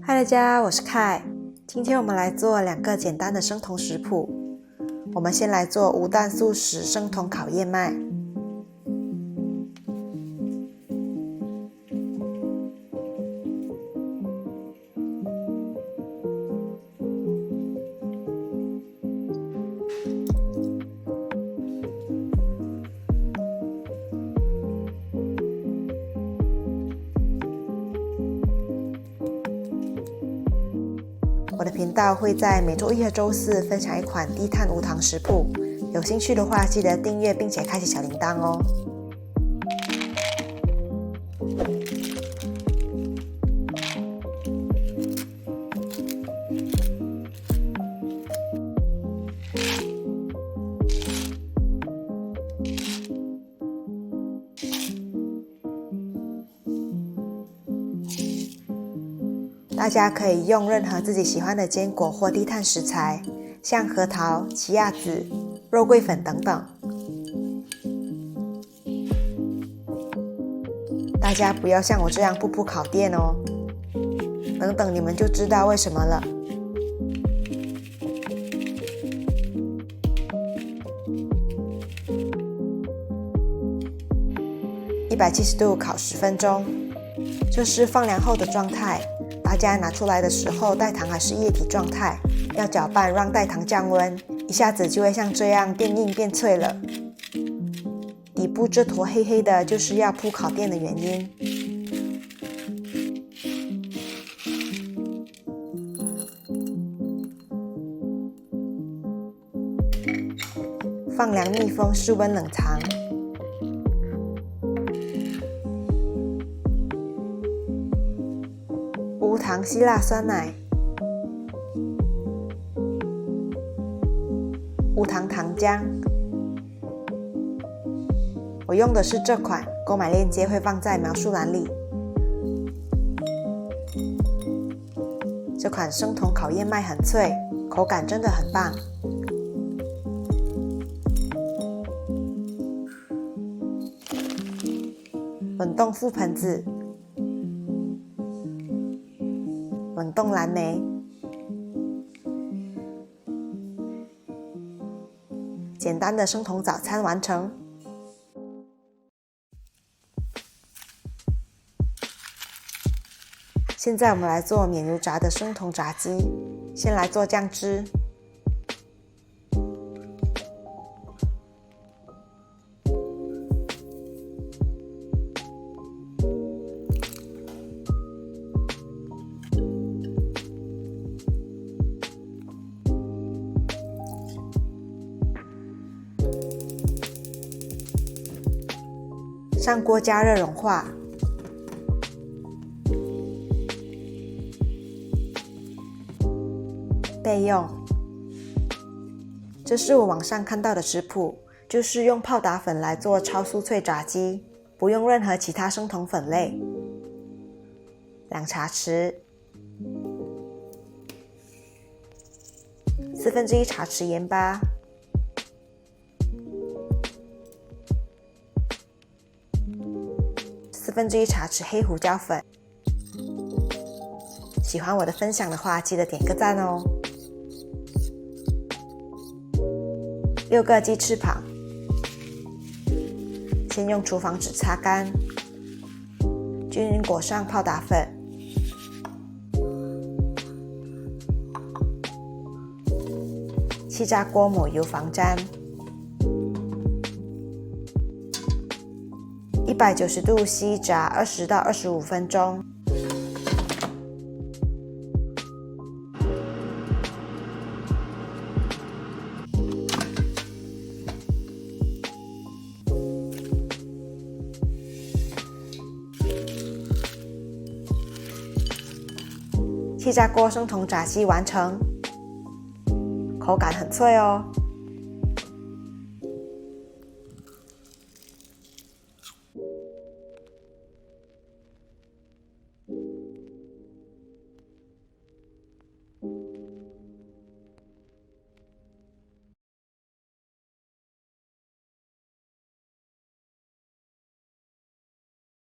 嗨大家，我是凯。今天我们来做2个简单的生酮食谱。我们先来做无氮素食生酮烤燕麦。我的频道会在每周1和周4分享一款低碳无糖食谱，有兴趣的话记得订阅并且开启小铃铛哦。大家可以用任何自己喜欢的坚果或低碳食材，像核桃、奇亚籽、肉桂粉等等。大家不要像我这样步步烤店哦，等等你们就知道为什么了。170度烤10分钟，这是放凉后的状态。大家拿出来的时候，代糖还是液体状态，要搅拌让代糖降温，一下子就会像这样变硬变脆了。底部这坨黑黑的，就是要铺烤垫的原因。放凉密封，室温冷藏。无糖希腊酸奶，无糖糖浆，我用的是这款，购买链接会放在描述栏里。这款生酮烤燕麦很脆，口感真的很棒。冷冻覆盆子，冷冻蓝莓，简单的生酮早餐完成。现在我们来做免油炸的生酮炸鸡，先来做酱汁。上锅加热融化，备用。这是我网上看到的食谱，就是用泡打粉来做超酥脆炸鸡，不用任何其他生酮粉类。2茶匙，1/4茶匙盐巴。1/4茶匙黑胡椒粉。喜欢我的分享的话，记得点个赞哦。6个鸡翅膀，先用厨房纸擦干，均匀裹上泡打粉，气炸锅抹油防粘。190度西炸20到25分钟。气炸锅生酮炸鸡完成，口感很脆哦。